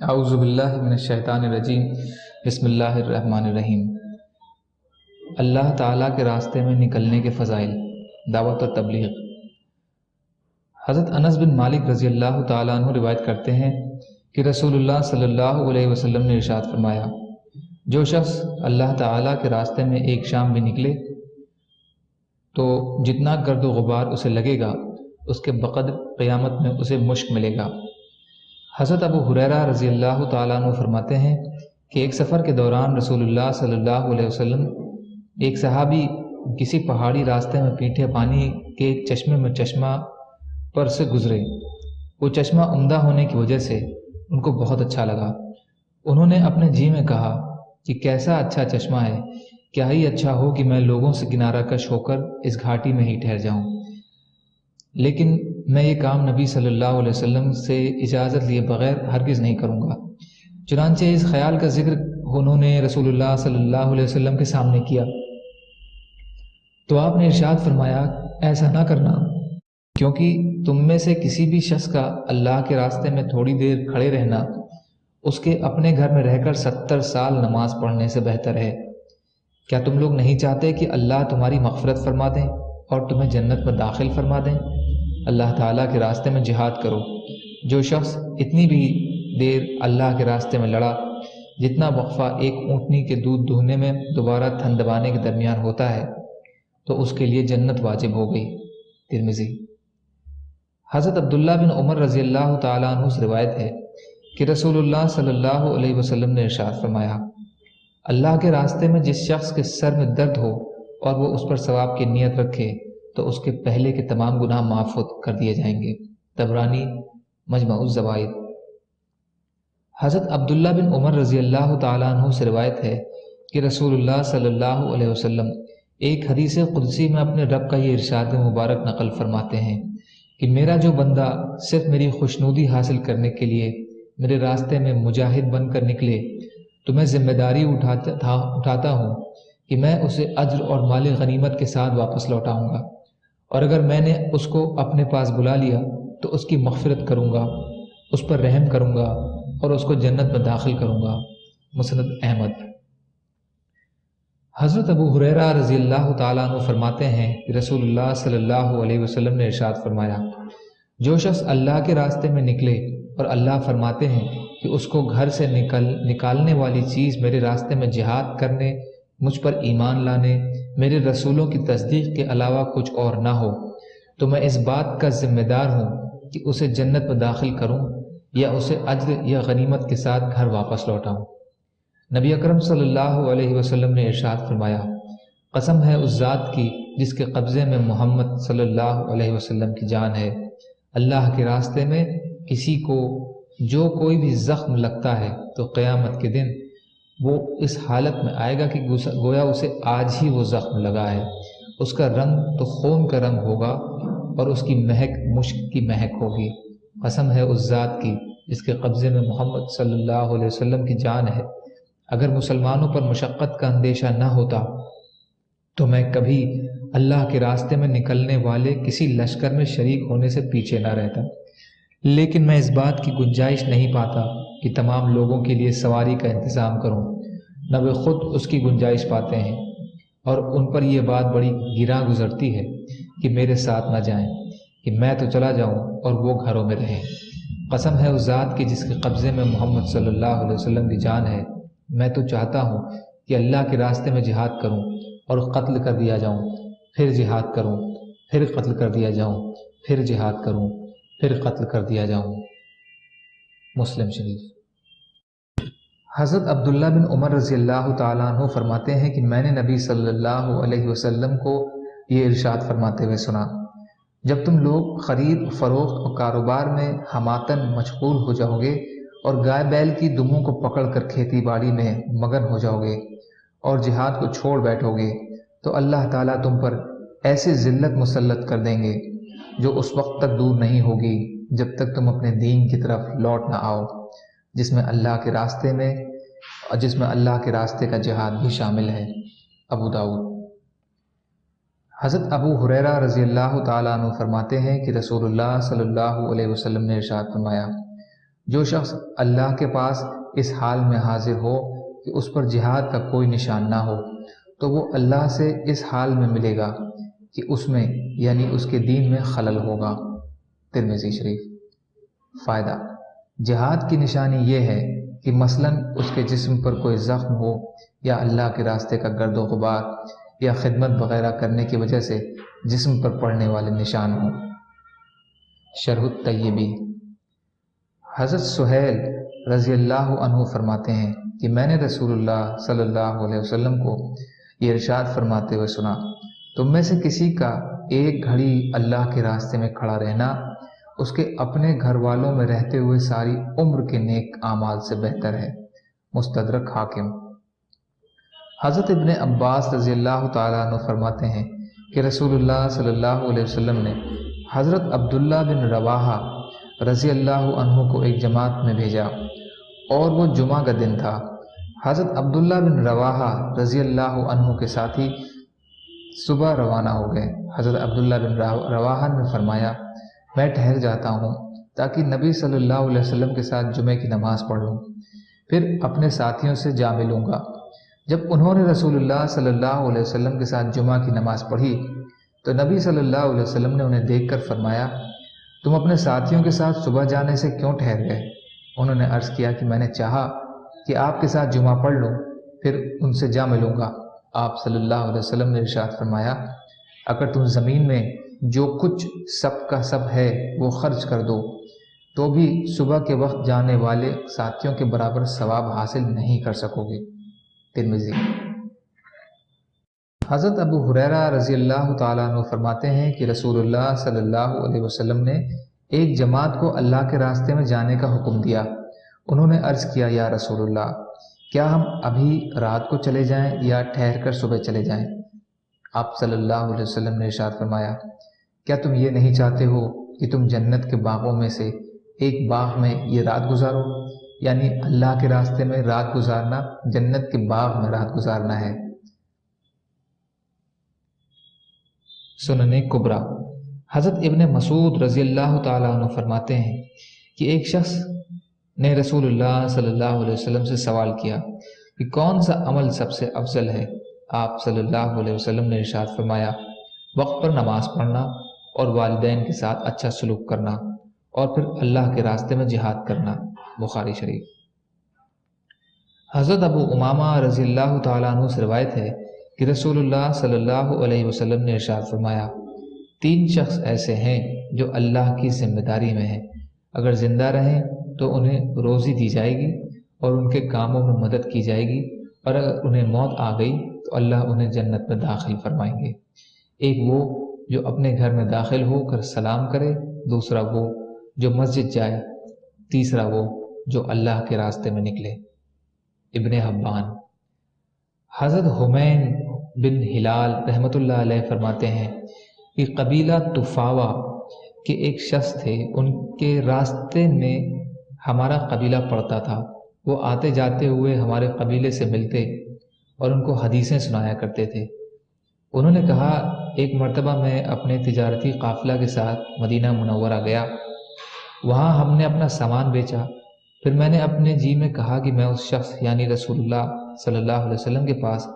اعوذ باللہ من الشیطان الرجیم بسم اللہ الرحمن الرحیم۔ اللہ تعالیٰ کے راستے میں نکلنے کے فضائل، دعوت و تبلیغ۔ حضرت انس بن مالک رضی اللہ تعالیٰ عنہ روایت کرتے ہیں کہ رسول اللہ صلی اللہ علیہ وسلم نے ارشاد فرمایا، جو شخص اللہ تعالیٰ کے راستے میں ایک شام بھی نکلے تو جتنا گرد و غبار اسے لگے گا اس کے بقدر قیامت میں اسے مشک ملے گا۔ حضرت ابو ہریرہ رضی اللہ تعالیٰ عنہ فرماتے ہیں کہ ایک سفر کے دوران رسول اللہ صلی اللہ علیہ وسلم ایک صحابی کسی پہاڑی راستے میں میٹھے پانی کے چشمے میں چشمہ پر سے گزرے۔ وہ چشمہ عمدہ ہونے کی وجہ سے ان کو بہت اچھا لگا۔ انہوں نے اپنے جی میں کہا کہ کیسا اچھا چشمہ ہے، کیا ہی اچھا ہو کہ میں لوگوں سے کنارہ کش ہو کر اس گھاٹی میں ہی ٹھہر جاؤں، لیکن میں یہ کام نبی صلی اللہ علیہ وسلم سے اجازت لیے بغیر ہرگز نہیں کروں گا۔ چنانچہ اس خیال کا ذکر انہوں نے رسول اللہ صلی اللہ علیہ وسلم کے سامنے کیا تو آپ نے ارشاد فرمایا، ایسا نہ کرنا، کیونکہ تم میں سے کسی بھی شخص کا اللہ کے راستے میں تھوڑی دیر کھڑے رہنا اس کے اپنے گھر میں رہ کر 70 سال نماز پڑھنے سے بہتر ہے۔ کیا تم لوگ نہیں چاہتے کہ اللہ تمہاری مغفرت فرما دیں اور تمہیں جنت میں داخل فرما دیں؟ اللہ تعالیٰ کے راستے میں جہاد کرو۔ جو شخص اتنی بھی دیر اللہ کے راستے میں لڑا جتنا وقفہ ایک اونٹنی کے دودھ دہنے میں دوبارہ تھن دبانے کے درمیان ہوتا ہے تو اس کے لیے جنت واجب ہو گئی۔ ترمذی۔ حضرت عبداللہ بن عمر رضی اللہ تعالیٰ عنہ سے روایت ہے کہ رسول اللہ صلی اللہ علیہ وسلم نے ارشاد فرمایا، اللہ کے راستے میں جس شخص کے سر میں درد ہو اور وہ اس پر ثواب کی نیت رکھے تو اس کے پہلے کے تمام گناہ معاف کر دیے جائیں گے۔ طبرانی، مجمع الزوائد۔ حضرت عبداللہ بن عمر رضی اللہ تعالیٰ عنہ سے روایت ہے کہ رسول اللہ صلی اللہ علیہ وسلم ایک حدیث قدسی میں اپنے رب کا یہ ارشاد مبارک نقل فرماتے ہیں کہ میرا جو بندہ صرف میری خوشنودی حاصل کرنے کے لیے میرے راستے میں مجاہد بن کر نکلے تو میں ذمہ داری اٹھاتا ہوں کہ میں اسے اجر اور مال غنیمت کے ساتھ واپس لوٹاؤں گا، اور اگر میں نے اس کو اپنے پاس بلا لیا تو اس کی مغفرت کروں گا، اس پر رحم کروں گا اور اس کو جنت میں داخل کروں گا۔ مسند احمد۔ حضرت ابو ہریرہ رضی اللہ تعالیٰ عنہ فرماتے ہیں کہ رسول اللہ صلی اللہ علیہ وسلم نے ارشاد فرمایا، جو شخص اللہ کے راستے میں نکلے اور اللہ فرماتے ہیں کہ اس کو گھر سے نکالنے والی چیز میرے راستے میں جہاد کرنے، مجھ پر ایمان لانے، میرے رسولوں کی تصدیق کے علاوہ کچھ اور نہ ہو، تو میں اس بات کا ذمہ دار ہوں کہ اسے جنت میں داخل کروں یا اسے اجر یا غنیمت کے ساتھ گھر واپس لوٹاؤں۔ نبی اکرم صلی اللہ علیہ وسلم نے ارشاد فرمایا، قسم ہے اس ذات کی جس کے قبضے میں محمد صلی اللہ علیہ وسلم کی جان ہے، اللہ کے راستے میں کسی کو جو کوئی بھی زخم لگتا ہے تو قیامت کے دن وہ اس حالت میں آئے گا کہ گویا اسے آج ہی وہ زخم لگا ہے، اس کا رنگ تو خون کا رنگ ہوگا اور اس کی مہک مشک کی مہک ہوگی۔ قسم ہے اس ذات کی جس کے قبضے میں محمد صلی اللہ علیہ وسلم کی جان ہے، اگر مسلمانوں پر مشقت کا اندیشہ نہ ہوتا تو میں کبھی اللہ کے راستے میں نکلنے والے کسی لشکر میں شریک ہونے سے پیچھے نہ رہتا، لیکن میں اس بات کی گنجائش نہیں پاتا کہ تمام لوگوں کے لیے سواری کا انتظام کروں، نہ وہ خود اس کی گنجائش پاتے ہیں، اور ان پر یہ بات بڑی گراں گزرتی ہے کہ میرے ساتھ نہ جائیں، کہ میں تو چلا جاؤں اور وہ گھروں میں رہیں۔ قسم ہے اس ذات کی جس کے قبضے میں محمد صلی اللہ علیہ وسلم کی جان ہے، میں تو چاہتا ہوں کہ اللہ کے راستے میں جہاد کروں اور قتل کر دیا جاؤں، پھر جہاد کروں، پھر قتل کر دیا جاؤں، پھر جہاد کروں، پھر قتل کر دیا جاؤں۔ مسلم شریف۔ حضرت عبداللہ بن عمر رضی اللہ تعالیٰ عنہ فرماتے ہیں کہ میں نے نبی صلی اللہ علیہ وسلم کو یہ ارشاد فرماتے ہوئے سنا، جب تم لوگ خرید فروخت اور کاروبار میں ہماتن مشغول ہو جاؤ گے اور گائے بیل کی دموں کو پکڑ کر کھیتی باڑی میں مگن ہو جاؤ گے اور جہاد کو چھوڑ بیٹھو گے تو اللہ تعالیٰ تم پر ایسی ذلت مسلط کر دیں گے جو اس وقت تک دور نہیں ہوگی جب تک تم اپنے دین کی طرف لوٹ نہ آؤ، جس میں اللہ کے راستے کا جہاد بھی شامل ہے۔ ابو داؤد۔ حضرت ابو ہریرہ رضی اللہ تعالیٰ عنہ فرماتے ہیں کہ رسول اللہ صلی اللہ علیہ وسلم نے ارشاد فرمایا، جو شخص اللہ کے پاس اس حال میں حاضر ہو کہ اس پر جہاد کا کوئی نشان نہ ہو تو وہ اللہ سے اس حال میں ملے گا کہ اس میں یعنی اس کے دین میں خلل ہوگا۔ ترمذی شریف۔ فائدہ: جہاد کی نشانی یہ ہے کہ مثلاً اس کے جسم پر کوئی زخم ہو یا اللہ کے راستے کا گرد و غبار یا خدمت وغیرہ کرنے کی وجہ سے جسم پر پڑنے والے نشان ہوں۔ شرح الطیبی۔ حضرت سہیل رضی اللہ عنہ فرماتے ہیں کہ میں نے رسول اللہ صلی اللہ علیہ وسلم کو یہ ارشاد فرماتے ہوئے سنا، تم میں سے کسی کا ایک گھڑی اللہ کے راستے میں کھڑا رہنا اس کے اپنے گھر والوں میں رہتے ہوئے ساری عمر کے نیک اعمال سے بہتر ہے۔ مستدرک حاکم۔ حضرت ابن عباس رضی اللہ تعالیٰ عنہ فرماتے ہیں کہ رسول اللہ صلی اللہ علیہ وسلم نے حضرت عبداللہ بن رواحہ رضی اللہ عنہ کو ایک جماعت میں بھیجا اور وہ جمعہ کا دن تھا۔ حضرت عبداللہ بن رواحہ رضی اللہ عنہ کے ساتھی صبح روانہ ہو گئے۔ حضرت عبداللہ بن رواحہ نے فرمایا، میں ٹھہر جاتا ہوں تاکہ نبی صلی اللہ علیہ وسلم کے ساتھ جمعے کی نماز پڑھ لوں، پھر اپنے ساتھیوں سے جا ملوں گا۔ جب انہوں نے رسول اللہ صلی اللہ علیہ وسلم کے ساتھ جمعہ کی نماز پڑھی تو نبی صلی اللہ علیہ وسلم نے انہیں دیکھ کر فرمایا، تم اپنے ساتھیوں کے ساتھ صبح جانے سے کیوں ٹھہر گئے؟ انہوں نے عرض کیا کہ میں نے چاہا کہ آپ کے ساتھ جمعہ پڑھ لوں، پھر ان سے جا ملوں گا۔ آپ صلی اللہ علیہ وسلم نے ارشاد فرمایا، اگر تم زمین میں جو کچھ سب کا سب ہے وہ خرچ کر دو تو بھی صبح کے وقت جانے والے ساتھیوں کے برابر ثواب حاصل نہیں کر سکو گے۔ ترمذی۔ حضرت ابو ہریرہ رضی اللہ تعالیٰ عنہ فرماتے ہیں کہ رسول اللہ صلی اللہ علیہ وسلم نے ایک جماعت کو اللہ کے راستے میں جانے کا حکم دیا۔ انہوں نے عرض کیا، یا رسول اللہ، کیا ہم ابھی رات کو چلے جائیں یا ٹھہر کر صبح چلے جائیں؟ آپ صلی اللہ علیہ وسلم نے ارشاد فرمایا، کیا تم یہ نہیں چاہتے ہو کہ تم جنت کے باغوں میں سے ایک باغ میں یہ رات گزارو؟ یعنی اللہ کے راستے میں رات گزارنا جنت کے باغ میں رات گزارنا ہے۔ سنن کبریٰ۔ حضرت ابن مسعود رضی اللہ تعالیٰ عنہ فرماتے ہیں کہ ایک شخص نے رسول اللہ صلی اللہ علیہ وسلم سے سوال کیا کہ کون سا عمل سب سے افضل ہے؟ آپ صلی اللہ علیہ وسلم نے ارشاد فرمایا، وقت پر نماز پڑھنا اور والدین کے ساتھ اچھا سلوک کرنا اور پھر اللہ کے راستے میں جہاد کرنا۔ بخاری شریف۔ حضرت ابو امامہ رضی اللہ تعالیٰ عنہ سے روایت ہے کہ رسول اللہ صلی اللہ علیہ وسلم نے ارشاد فرمایا، 3 شخص ایسے ہیں جو اللہ کی ذمہ داری میں ہیں، اگر زندہ رہیں تو انہیں روزی دی جائے گی اور ان کے کاموں میں مدد کی جائے گی، اور اگر انہیں موت آ گئی تو اللہ انہیں جنت میں داخل فرمائیں گے۔ ایک وہ جو اپنے گھر میں داخل ہو کر سلام کرے، دوسرا وہ جو مسجد جائے، تیسرا وہ جو اللہ کے راستے میں نکلے۔ ابن حبان۔ حضرت حمین بن ہلال رحمۃ اللہ علیہ فرماتے ہیں کہ قبیلہ طفاوہ کے ایک شخص تھے، ان کے راستے میں ہمارا قبیلہ پڑتا تھا، وہ آتے جاتے ہوئے ہمارے قبیلے سے ملتے اور ان کو حدیثیں سنایا کرتے تھے۔ انہوں نے کہا، ایک مرتبہ میں اپنے تجارتی قافلہ کے ساتھ مدینہ منورہ گیا، وہاں ہم نے اپنا سامان بیچا، پھر میں نے اپنے جی میں کہا کہ میں اس شخص یعنی رسول اللہ صلی اللہ علیہ وسلم کے پاس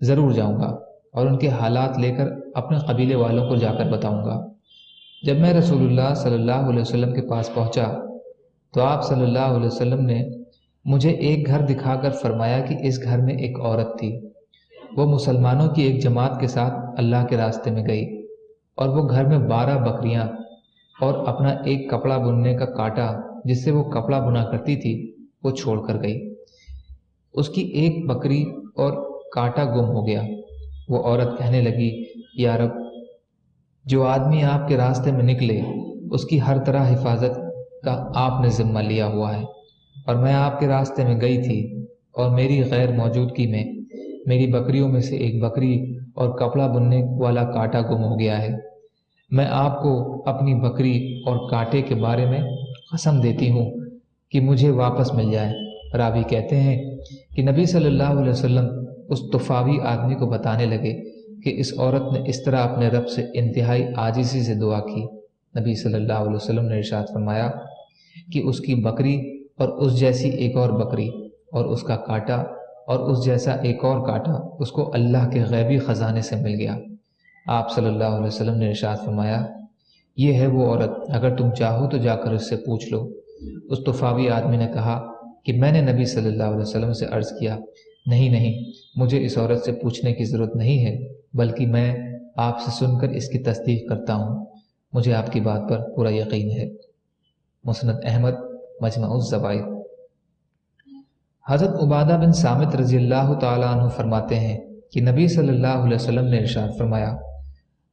ضرور جاؤں گا اور ان کے حالات لے کر اپنے قبیلے والوں کو جا کر بتاؤں گا۔ جب میں رسول اللہ صلی اللہ علیہ وسلم کے پاس پہنچا تو آپ صلی اللہ علیہ وسلم نے مجھے ایک گھر دکھا کر فرمایا کہ اس گھر میں ایک عورت تھی، وہ مسلمانوں کی ایک جماعت کے ساتھ اللہ کے راستے میں گئی اور وہ گھر میں 12 بکریاں اور اپنا ایک کپڑا بننے کا کانٹا جس سے وہ کپڑا بنا کرتی تھی وہ چھوڑ کر گئی۔ اس کی ایک بکری اور کانٹا گم ہو گیا۔ وہ عورت کہنے لگی، یا رب، جو آدمی آپ کے راستے میں نکلے اس کی ہر طرح حفاظت کا آپ نے ذمہ لیا ہوا ہے، اور میں آپ کے راستے میں گئی تھی اور میری غیر موجودگی میں میری بکریوں میں سے ایک بکری اور کپڑا بننے والا کانٹا گم ہو گیا ہے۔ میں آپ کو اپنی بکری اور کانٹے کے بارے میں قسم دیتی ہوں کہ مجھے واپس مل جائے۔ راوی کہتے ہیں کہ نبی صلی اللہ علیہ وسلم اس طفاوی آدمی کو بتانے لگے کہ اس عورت نے اس طرح اپنے رب سے انتہائی عاجزی سے دعا کی۔ نبی صلی اللہ علیہ وسلم نے ارشاد فرمایا، کہ اس کی بکری اور اس جیسی ایک اور بکری اور اس کا کانٹا اور اس جیسا ایک اور کانٹا اس کو اللہ کے غیبی خزانے سے مل گیا۔ آپ صلی اللہ علیہ وسلم نے ارشاد فرمایا، یہ ہے وہ عورت، اگر تم چاہو تو جا کر اس سے پوچھ لو۔ اس طفاوی آدمی نے کہا کہ میں نے نبی صلی اللہ علیہ وسلم سے عرض کیا، نہیں نہیں، مجھے اس عورت سے پوچھنے کی ضرورت نہیں ہے، بلکہ میں آپ سے سن کر اس کی تصدیق کرتا ہوں، مجھے آپ کی بات پر پورا یقین ہے۔ مسند احمد، مجمع الزوائد۔ حضرت عبادہ بن صامت رضی اللہ تعالیٰ عنہ فرماتے ہیں کہ نبی صلی اللہ علیہ وسلم نے ارشاد فرمایا،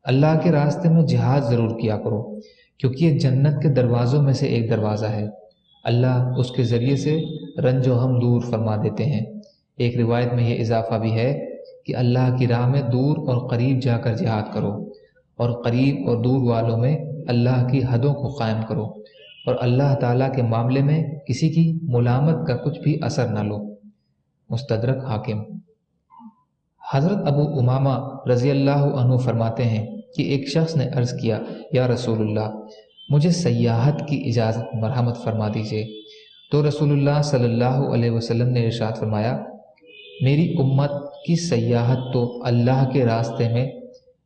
اللہ کے راستے میں جہاد ضرور کیا کرو، کیونکہ یہ جنت کے دروازوں میں سے ایک دروازہ ہے، اللہ اس کے ذریعے سے رنج و غم دور فرما دیتے ہیں۔ ایک روایت میں یہ اضافہ بھی ہے کہ اللہ کی راہ میں دور اور قریب جا کر جہاد کرو، اور قریب اور دور والوں میں اللہ کی حدوں کو قائم کرو، اور اللہ تعالیٰ کے معاملے میں کسی کی ملامت کا کچھ بھی اثر نہ لو۔ مستدرک حاکم۔ حضرت ابو امامہ رضی اللہ عنہ فرماتے ہیں کہ ایک شخص نے عرض کیا، یا رسول اللہ، مجھے سیاحت کی اجازت مرحمت فرما دیجیے۔ تو رسول اللہ صلی اللہ علیہ وسلم نے ارشاد فرمایا، میری امت کی سیاحت تو اللہ کے راستے میں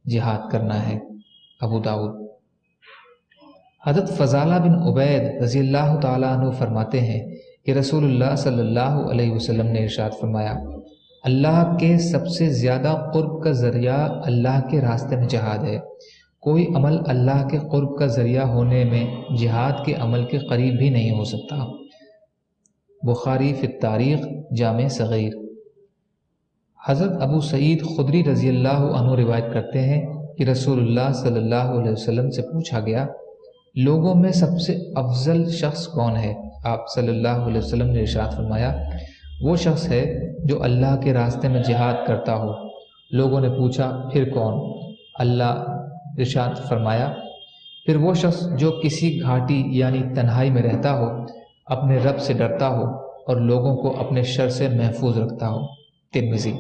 جہاد کرنا ہے۔ ابو داؤد۔ حضرت فضالہ بن عبید رضی اللہ تعالیٰ عنہ فرماتے ہیں کہ رسول اللہ صلی اللہ علیہ وسلم نے ارشاد فرمایا، اللہ کے سب سے زیادہ قرب کا ذریعہ اللہ کے راستے میں جہاد ہے، کوئی عمل اللہ کے قرب کا ذریعہ ہونے میں جہاد کے عمل کے قریب بھی نہیں ہو سکتا۔ بخاری فی التاریخ، جامع صغیر۔ حضرت ابو سعید خدری رضی اللہ عنہ روایت کرتے ہیں کہ رسول اللہ صلی اللہ علیہ وسلم سے پوچھا گیا، لوگوں میں سب سے افضل شخص کون ہے؟ آپ صلی اللہ علیہ وسلم نے ارشاد فرمایا، وہ شخص ہے جو اللہ کے راستے میں جہاد کرتا ہو۔ لوگوں نے پوچھا، پھر کون؟ اللہ ارشاد فرمایا، پھر وہ شخص جو کسی گھاٹی یعنی تنہائی میں رہتا ہو، اپنے رب سے ڈرتا ہو اور لوگوں کو اپنے شر سے محفوظ رکھتا ہو۔ ترمذی۔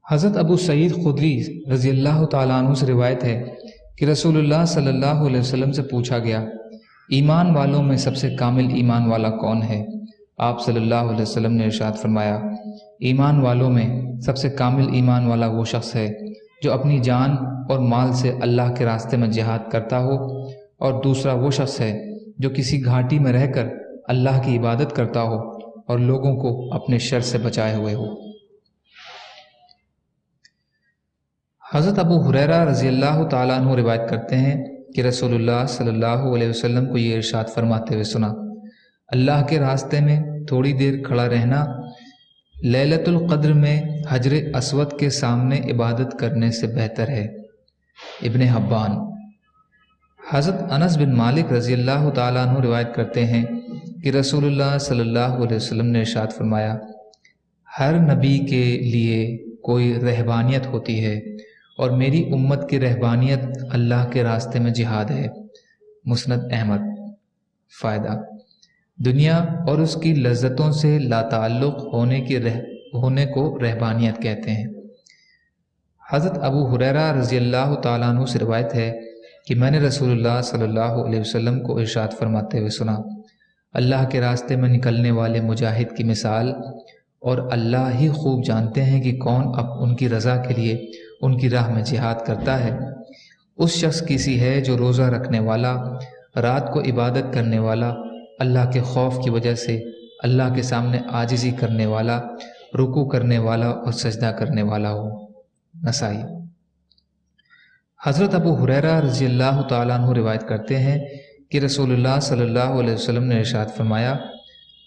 حضرت ابو سعید خدری رضی اللہ تعالیٰ عنہ سے روایت ہے کہ رسول اللہ صلی اللہ علیہ وسلم سے پوچھا گیا، ایمان والوں میں سب سے کامل ایمان والا کون ہے؟ آپ صلی اللہ علیہ وسلم نے ارشاد فرمایا، ایمان والوں میں سب سے کامل ایمان والا وہ شخص ہے جو اپنی جان اور مال سے اللہ کے راستے میں جہاد کرتا ہو، اور دوسرا وہ شخص ہے جو کسی گھاٹی میں رہ کر اللہ کی عبادت کرتا ہو اور لوگوں کو اپنے شر سے بچائے ہوئے ہو۔ حضرت ابو ہریرہ رضی اللہ تعالیٰ عنہ روایت کرتے ہیں کہ رسول اللہ صلی اللہ علیہ وسلم کو یہ ارشاد فرماتے ہوئے سنا، اللہ کے راستے میں تھوڑی دیر کھڑا رہنا لیلۃ القدر میں حجر اسود کے سامنے عبادت کرنے سے بہتر ہے۔ ابن حبان۔ حضرت انس بن مالک رضی اللہ تعالیٰ عنہ روایت کرتے ہیں کہ رسول اللہ صلی اللہ علیہ وسلم نے ارشاد فرمایا، ہر نبی کے لیے کوئی رہبانیت ہوتی ہے، اور میری امت کی رہبانیت اللہ کے راستے میں جہاد ہے۔ مسند احمد۔ فائدہ: دنیا اور اس کی لذتوں سے لاتعلق ہونے کو رہبانیت کہتے ہیں۔ حضرت ابو ہریرہ رضی اللہ تعالیٰ عنہ سے روایت ہے کہ میں نے رسول اللہ صلی اللہ علیہ وسلم کو ارشاد فرماتے ہوئے سنا، اللہ کے راستے میں نکلنے والے مجاہد کی مثال، اور اللہ ہی خوب جانتے ہیں کہ کون اب ان کی رضا کے لیے ان کی راہ میں جہاد کرتا ہے، اس شخص کی سی ہے جو روزہ رکھنے والا، رات کو عبادت کرنے والا، اللہ کے خوف کی وجہ سے اللہ کے سامنے عاجزی کرنے والا، رکوع کرنے والا اور سجدہ کرنے والا ہو۔ نسائی۔ حضرت ابو ہریرہ رضی اللہ تعالیٰ عنہ روایت کرتے ہیں کہ رسول اللہ صلی اللہ علیہ وسلم نے ارشاد فرمایا،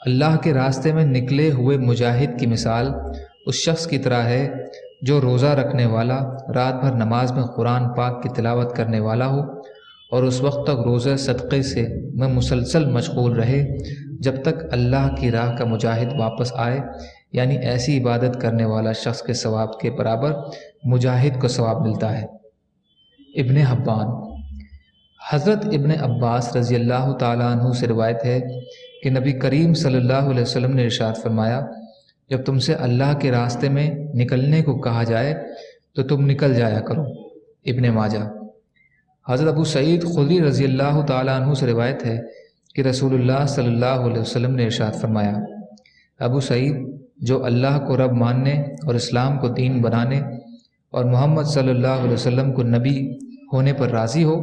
اللہ کے راستے میں نکلے ہوئے مجاہد کی مثال اس شخص کی طرح ہے جو روزہ رکھنے والا، رات بھر نماز میں قرآن پاک کی تلاوت کرنے والا ہو، اور اس وقت تک روزہ صدقے سے میں مسلسل مشغول رہے جب تک اللہ کی راہ کا مجاہد واپس آئے، یعنی ایسی عبادت کرنے والا شخص کے ثواب کے برابر مجاہد کو ثواب ملتا ہے۔ ابن حبان۔ حضرت ابن عباس رضی اللہ تعالیٰ عنہ سے روایت ہے کہ نبی کریم صلی اللہ علیہ وسلم نے ارشاد فرمایا، جب تم سے اللہ کے راستے میں نکلنے کو کہا جائے تو تم نکل جایا کرو۔ ابن ماجہ۔ حضرت ابو سعید خدری رضی اللہ تعالیٰ عنہ سے روایت ہے کہ رسول اللہ صلی اللہ علیہ وسلم نے ارشاد فرمایا، ابو سعید، جو اللہ کو رب ماننے اور اسلام کو دین بنانے اور محمد صلی اللہ علیہ وسلم کو نبی ہونے پر راضی ہو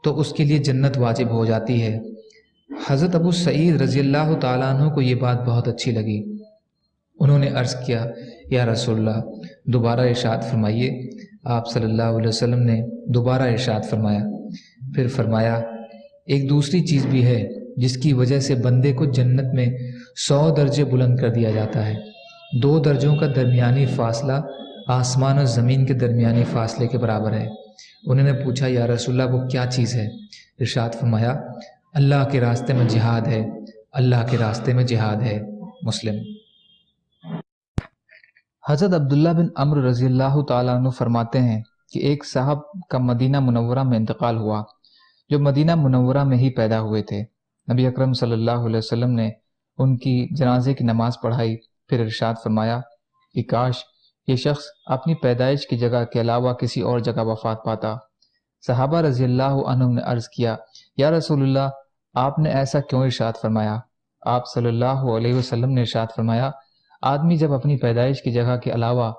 تو اس کے لیے جنت واجب ہو جاتی ہے۔ حضرت ابو سعید رضی اللہ تعالیٰ عنہ کو یہ بات بہت اچھی لگی۔ انہوں نے عرض کیا، یا رسول اللہ، دوبارہ ارشاد فرمائیے۔ آپ صلی اللہ علیہ وسلم نے دوبارہ ارشاد فرمایا، پھر فرمایا، ایک دوسری چیز بھی ہے جس کی وجہ سے بندے کو جنت میں 100 درجے بلند کر دیا جاتا ہے۔ 2 درجوں کا درمیانی فاصلہ آسمان اور زمین کے درمیانی فاصلے کے برابر ہے۔ انہوں نے پوچھا، یا رسول اللہ، وہ کیا چیز ہے؟ ارشاد فرمایا، اللہ کے راستے میں جہاد ہے، اللہ کے راستے میں جہاد ہے۔ مسلم۔ حضرت عبداللہ بن عمرو رضی اللہ تعالیٰ عنہ فرماتے ہیں کہ ایک صاحب کا مدینہ منورہ میں انتقال ہوا جو مدینہ منورہ میں ہی پیدا ہوئے تھے۔ نبی اکرم صلی اللہ علیہ وسلم نے ان کی جنازے کی نماز پڑھائی، پھر ارشاد فرمایا کہ کاش یہ شخص اپنی پیدائش کی جگہ کے علاوہ کسی اور جگہ وفات پاتا۔ صحابہ رضی اللہ عنہم نے عرض کیا، یا رسول اللہ، آپ نے ایسا کیوں ارشاد فرمایا؟ آپ صلی اللہ علیہ وسلم نے ارشاد فرمایا، آدمی جب اپنی پیدائش کی جگہ کے علاوہ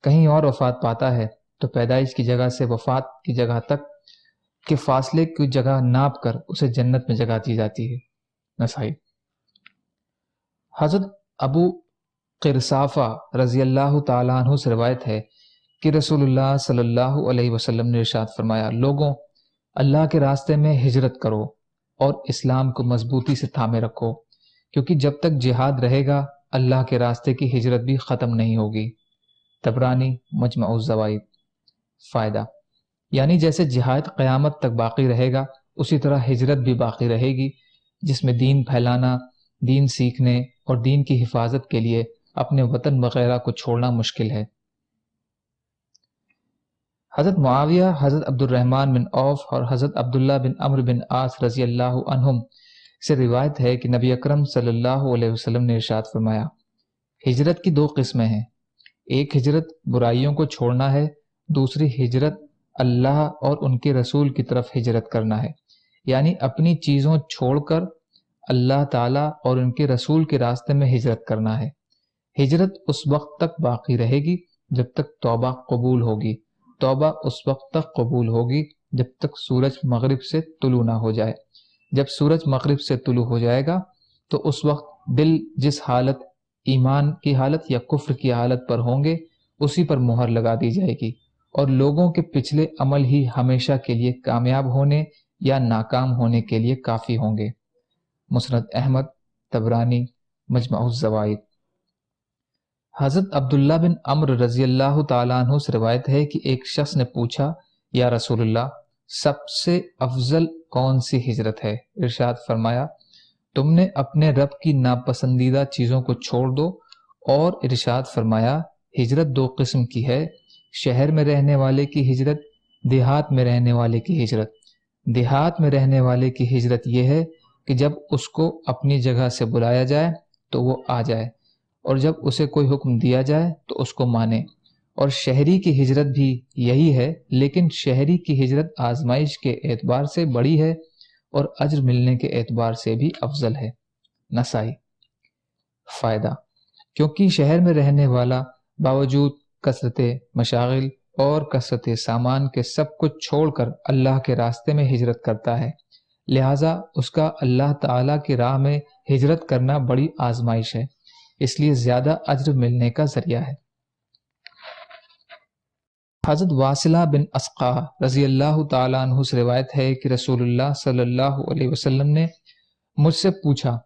کہیں اور وفات پاتا ہے تو پیدائش کی جگہ سے وفات کی جگہ تک کے فاصلے کی جگہ ناپ کر اسے جنت میں جگہ دی جاتی ہے۔ نسائی۔ حضرت ابو قرصافہ رضی اللہ تعالیٰ عنہ سے روایت ہے کہ رسول اللہ صلی اللہ علیہ وسلم نے ارشاد فرمایا، لوگوں، اللہ کے راستے میں ہجرت کرو اور اسلام کو مضبوطی سے تھامے رکھو، کیونکہ جب تک جہاد رہے گا اللہ کے راستے کی ہجرت بھی ختم نہیں ہوگی۔ طبرانی، مجمع الزوائد۔ فائدہ، یعنی جیسے جہاد قیامت تک باقی رہے گا اسی طرح ہجرت بھی باقی رہے گی، جس میں دین پھیلانا، دین سیکھنے اور دین کی حفاظت کے لیے اپنے وطن وغیرہ کو چھوڑنا مشکل ہے۔ حضرت معاویہ، حضرت عبد الرحمن بن عوف اور حضرت عبداللہ بن عمرو بن عاص رضی اللہ عنہم سے روایت ہے کہ نبی اکرم صلی اللہ علیہ وسلم نے ارشاد فرمایا، ہجرت کی 2 قسمیں ہیں، ایک ہجرت برائیوں کو چھوڑنا ہے، دوسری ہجرت اللہ اور ان کے رسول کی طرف ہجرت کرنا ہے، یعنی اپنی چیزوں چھوڑ کر اللہ تعالیٰ اور ان کے رسول کے راستے میں ہجرت کرنا ہے۔ ہجرت اس وقت تک باقی رہے گی جب تک توبہ قبول ہوگی، توبہ اس وقت تک قبول ہوگی جب تک سورج مغرب سے طلوع نہ ہو جائے۔ جب سورج مغرب سے طلوع ہو جائے گا تو اس وقت دل جس حالت، ایمان کی حالت یا کفر کی حالت پر ہوں گے اسی پر مہر لگا دی جائے گی، اور لوگوں کے پچھلے عمل ہی ہمیشہ کے لیے کامیاب ہونے یا ناکام ہونے کے لیے کافی ہوں گے۔ مسند احمد، طبرانی، مجمع الزوائد۔ حضرت عبداللہ بن عمرو رضی اللہ تعالیٰ عنہ سے روایت ہے کہ ایک شخص نے پوچھا، یا رسول اللہ، سب سے افضل کون سی ہجرت ہے؟ ارشاد فرمایا، تم نے اپنے رب کی ناپسندیدہ چیزوں کو چھوڑ دو، اور ارشاد فرمایا، ہجرت 2 قسم کی ہے، شہر میں رہنے والے کی ہجرت، دیہات میں رہنے والے کی ہجرت۔ دیہات میں رہنے والے کی ہجرت یہ ہے کہ جب اس کو اپنی جگہ سے بلایا جائے تو وہ آ جائے، اور جب اسے کوئی حکم دیا جائے تو اس کو مانے۔ اور شہری کی ہجرت بھی یہی ہے، لیکن شہری کی ہجرت آزمائش کے اعتبار سے بڑی ہے اور اجر ملنے کے اعتبار سے بھی افضل ہے۔ نسائی۔ فائدہ، کیونکہ شہر میں رہنے والا باوجود کثرت مشاغل اور کثرت سامان کے سب کچھ چھوڑ کر اللہ کے راستے میں ہجرت کرتا ہے، لہٰذا اس کا اللہ تعالیٰ کی راہ میں ہجرت کرنا بڑی آزمائش ہے، اس لیے زیادہ اجر ملنے کا ذریعہ ہے۔ حضرت واصلہ بن اسقع رضی اللہ تعالیٰ عنہ سے روایت ہے کہ رسول اللہ صلی اللہ علیہ وسلم نے مجھ سے پوچھا،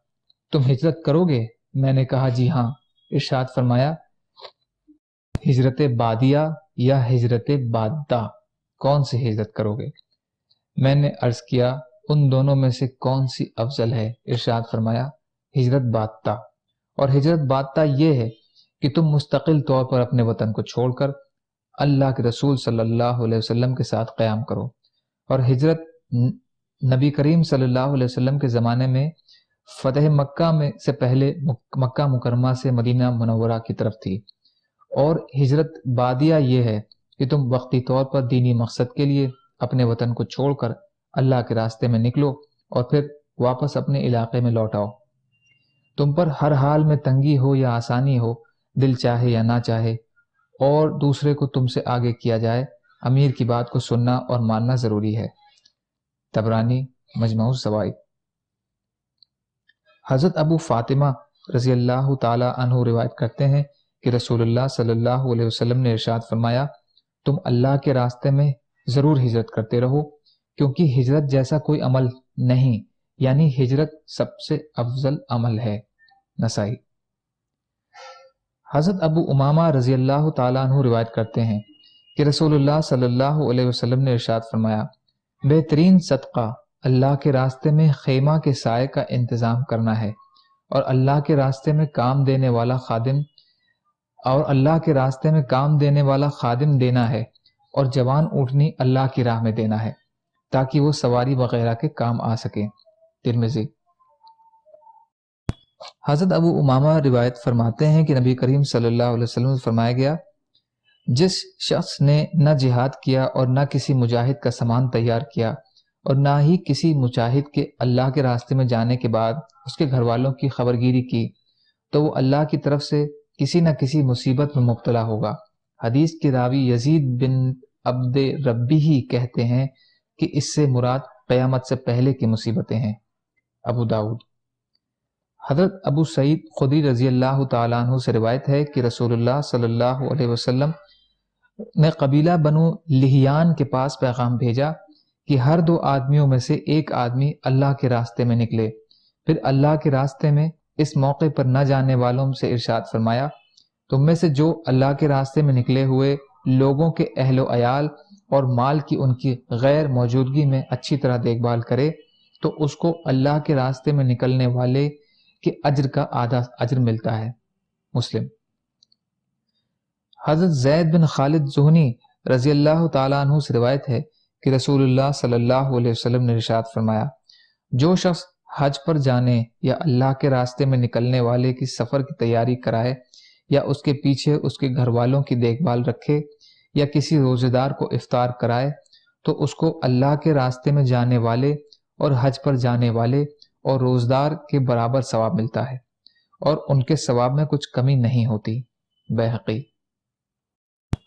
تم ہجرت کرو گے؟ میں نے کہا، جی ہاں۔ ارشاد فرمایا، ہجرت بادیہ یا ہجرت بادہ، کون سی ہجرت کرو گے؟ میں نے عرض کیا، ان دونوں میں سے کون سی افضل ہے؟ ارشاد فرمایا، ہجرت بادہ۔ اور ہجرت بادہ یہ ہے کہ تم مستقل طور پر اپنے وطن کو چھوڑ کر اللہ کے رسول صلی اللہ علیہ وسلم کے ساتھ قیام کرو۔ اور ہجرت نبی کریم صلی اللہ علیہ وسلم کے زمانے میں فتح مکہ میں سے پہلے مکہ مکرمہ سے مدینہ منورہ کی طرف تھی۔ اور ہجرت بادیہ یہ ہے کہ تم وقتی طور پر دینی مقصد کے لیے اپنے وطن کو چھوڑ کر اللہ کے راستے میں نکلو، اور پھر واپس اپنے علاقے میں لوٹ آؤ۔ تم پر ہر حال میں تنگی ہو یا آسانی ہو، دل چاہے یا نہ چاہے، اور دوسرے کو تم سے آگے کیا جائے، امیر کی بات کو سننا اور ماننا ضروری ہے۔ طبرانی مجمع الزوائد۔ حضرت ابو فاطمہ رضی اللہ تعالی عنہ روایت کرتے ہیں کہ رسول اللہ صلی اللہ علیہ وسلم نے ارشاد فرمایا، تم اللہ کے راستے میں ضرور ہجرت کرتے رہو، کیونکہ ہجرت جیسا کوئی عمل نہیں، یعنی ہجرت سب سے افضل عمل ہے۔ نسائی۔ حضرت ابو امامہ رضی اللہ تعالیٰ عنہ روایت کرتے ہیں کہ رسول اللہ صلی اللہ علیہ وسلم نے ارشاد فرمایا، بہترین صدقہ اللہ کے راستے میں خیمہ کے سائے کا انتظام کرنا ہے، اور اللہ کے راستے میں کام دینے والا خادم دینا ہے، اور جوان اونٹنی اللہ کی راہ میں دینا ہے تاکہ وہ سواری وغیرہ کے کام آ سکیں۔ ترمذی۔ حضرت ابو امامہ روایت فرماتے ہیں کہ نبی کریم صلی اللہ علیہ وسلم سے فرمایا گیا، جس شخص نے نہ جہاد کیا اور نہ کسی مجاہد کا سامان تیار کیا اور نہ ہی کسی مجاہد کے اللہ کے راستے میں جانے کے بعد اس کے گھر والوں کی خبرگیری کی، تو وہ اللہ کی طرف سے کسی نہ کسی مصیبت میں مبتلا ہوگا۔ حدیث کے راوی یزید بن عبد ربی ہی کہتے ہیں کہ اس سے مراد قیامت سے پہلے کی مصیبتیں ہیں۔ ابو داؤد۔ حضرت ابو سعید خدری رضی اللہ تعالیٰ عنہ سے روایت ہے کہ رسول اللہ صلی اللہ علیہ وسلم نے قبیلہ بنو لحیان کے پاس پیغام بھیجا کہ ہر 2 آدمیوں میں سے ایک آدمی اللہ کے راستے میں نکلے۔ پھر اللہ کے راستے میں اس موقع پر نہ جانے والوں سے ارشاد فرمایا، تم میں سے جو اللہ کے راستے میں نکلے ہوئے لوگوں کے اہل و عیال اور مال کی ان کی غیر موجودگی میں اچھی طرح دیکھ بھال کرے تو اس کو اللہ کے راستے میں نکلنے والے کے اجر کا آدھا اجر ملتا ہے۔ مسلم۔ حضرت زید بن خالد زہنی رضی اللہ تعالیٰ عنہ سے روایت ہے کہ رسول اللہ صلی اللہ علیہ وسلم نے ارشاد فرمایا، جو شخص حج پر جانے یا اللہ کے راستے میں نکلنے والے کی سفر کی تیاری کرائے یا اس کے پیچھے اس کے گھر والوں کی دیکھ بھال رکھے یا کسی روزے دار کو افطار کرائے تو اس کو اللہ کے راستے میں جانے والے اور حج پر جانے والے اور روزدار کے برابر ثواب ملتا ہے، اور ان کے ثواب میں کچھ کمی نہیں ہوتی۔ بیہقی۔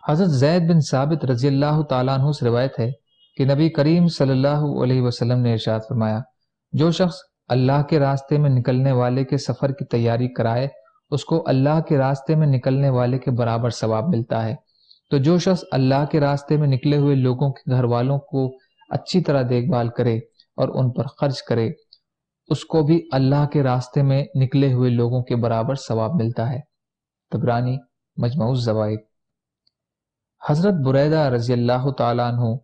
حضرت زید بن ثابت رضی اللہ تعالیٰ عنہ سے روایت ہے کہ نبی کریم صلی اللہ علیہ وسلم نے ارشاد فرمایا، جو شخص اللہ کے راستے میں نکلنے والے کے سفر کی تیاری کرائے اس کو اللہ کے راستے میں نکلنے والے کے برابر ثواب ملتا ہے، تو جو شخص اللہ کے راستے میں نکلے ہوئے لوگوں کے گھر والوں کو اچھی طرح دیکھ بھال کرے اور ان پر خرچ کرے، اس کو بھی اللہ کے راستے میں نکلے ہوئے لوگوں کے برابر ثواب ملتا ہے۔ طبرانی مجمع الزوائد۔ حضرت بریدہ رضی اللہ تعالیٰ عنہ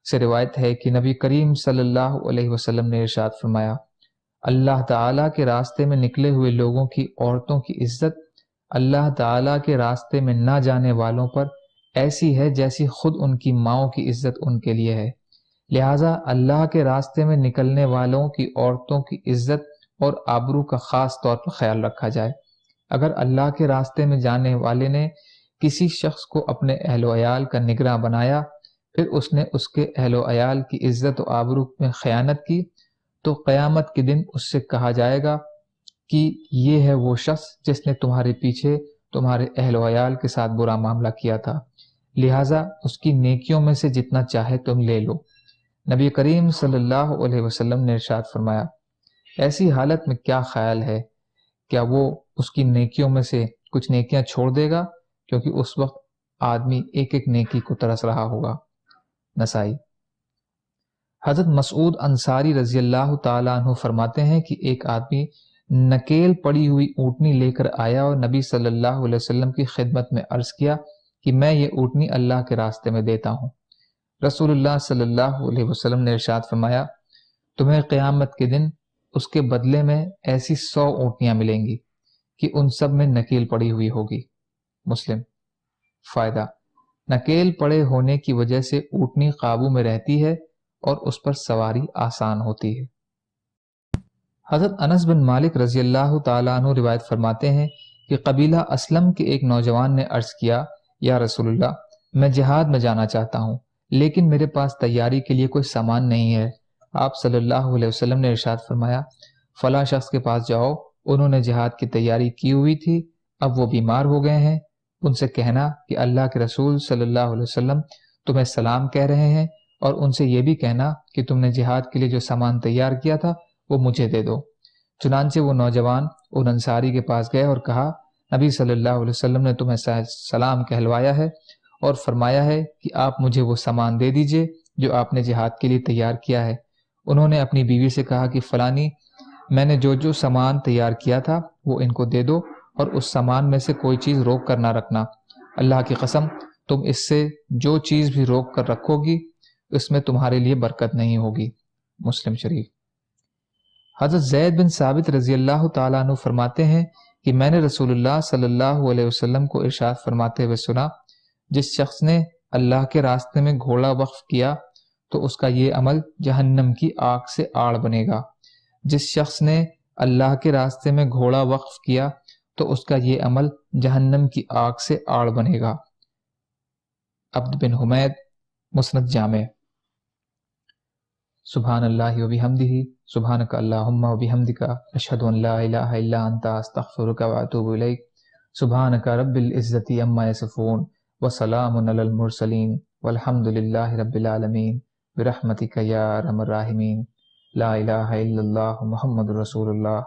سے روایت ہے کہ نبی کریم صلی اللہ علیہ وسلم نے ارشاد فرمایا، اللہ تعالیٰ کے راستے میں نکلے ہوئے لوگوں کی عورتوں کی عزت اللہ تعالیٰ کے راستے میں نہ جانے والوں پر ایسی ہے جیسی خود ان کی ماؤں کی عزت ان کے لیے ہے، لہٰذا اللہ کے راستے میں نکلنے والوں کی عورتوں کی عزت اور آبرو کا خاص طور پر خیال رکھا جائے۔ اگر اللہ کے راستے میں جانے والے نے کسی شخص کو اپنے اہل و عیال کا نگراں بنایا، پھر اس نے اس کے اہل و عیال کی عزت و آبرو میں خیانت کی، تو قیامت کے دن اس سے کہا جائے گا کہ یہ ہے وہ شخص جس نے تمہارے پیچھے تمہارے اہل و عیال کے ساتھ برا معاملہ کیا تھا، لہٰذا اس کی نیکیوں میں سے جتنا چاہے تم لے لو۔ نبی کریم صلی اللہ علیہ وسلم نے ارشاد فرمایا، ایسی حالت میں کیا خیال ہے، کیا وہ اس کی نیکیوں میں سے کچھ نیکیاں چھوڑ دے گا، کیونکہ اس وقت آدمی ایک ایک نیکی کو ترس رہا ہوگا۔ نسائی۔ حضرت مسعود انصاری رضی اللہ تعالیٰ عنہ فرماتے ہیں کہ ایک آدمی نکیل پڑی ہوئی اونٹنی لے کر آیا اور نبی صلی اللہ علیہ وسلم کی خدمت میں عرض کیا کہ میں یہ اونٹنی اللہ کے راستے میں دیتا ہوں۔ رسول اللہ صلی اللہ علیہ وسلم نے ارشاد فرمایا، تمہیں قیامت کے دن اس کے بدلے میں ایسی 100 اونٹنیاں ملیں گی کہ ان سب میں نکیل پڑی ہوئی ہوگی۔ مسلم۔ فائدہ: نکیل پڑے ہونے کی وجہ سے اونٹنی قابو میں رہتی ہے اور اس پر سواری آسان ہوتی ہے۔ حضرت انس بن مالک رضی اللہ تعالیٰ عنہ روایت فرماتے ہیں کہ قبیلہ اسلم کے ایک نوجوان نے عرض کیا، یا رسول اللہ، میں جہاد میں جانا چاہتا ہوں لیکن میرے پاس تیاری کے لیے کوئی سامان نہیں ہے، آپ صلی اللہ علیہ وسلم نے ارشاد فرمایا فلاں شخص کے پاس جاؤ، انہوں نے جہاد کی تیاری کی ہوئی تھی، اب وہ بیمار ہو گئے ہیں، ان سے کہنا کہ اللہ کے رسول صلی اللہ علیہ وسلم تمہیں سلام کہہ رہے ہیں، اور ان سے یہ بھی کہنا کہ تم نے جہاد کے لیے جو سامان تیار کیا تھا وہ مجھے دے دو۔ چنانچہ وہ نوجوان ان انصاری کے پاس گئے اور کہا نبی صلی اللہ علیہ وسلم نے تمہیں سلام کہلوایا ہے اور فرمایا ہے کہ آپ مجھے وہ سامان دے دیجئے جو آپ نے جہاد کے لیے تیار کیا ہے۔ انہوں نے اپنی بیوی سے کہا کہ فلانی، میں نے جو سامان تیار کیا تھا وہ ان کو دے دو، اور اس سامان میں سے کوئی چیز روک کر نہ رکھنا، اللہ کی قسم تم اس سے جو چیز بھی روک کر رکھو گی اس میں تمہارے لیے برکت نہیں ہوگی۔ مسلم شریف۔ حضرت زید بن ثابت رضی اللہ تعالیٰ عنہ فرماتے ہیں کہ میں نے رسول اللہ صلی اللہ علیہ وسلم کو ارشاد فرماتے ہوئے سنا، جس شخص نے اللہ کے راستے میں گھوڑا وقف کیا تو اس کا یہ عمل جہنم کی آگ سے آڑ بنے گا۔ جس شخص نے اللہ کے راستے میں گھوڑا وقف کیا تو اس کا یہ عمل جہنم کی آگ سے آڑ بنے گا۔ عبد بن حمید، مسند جامع۔ سبحان اللہ و بحمدہ، سبحانک اللہم و بحمدک، اشہد ان لا الہ الا انت، استغفرک و اتوب الیک۔ سبحانک رب العزت عما یصفون وسلام علی المرسلین والحمد للہ رب العالمین برحمتک یا ارحم الراحمین۔ لا الہ الا اللہ محمد رسول اللہ۔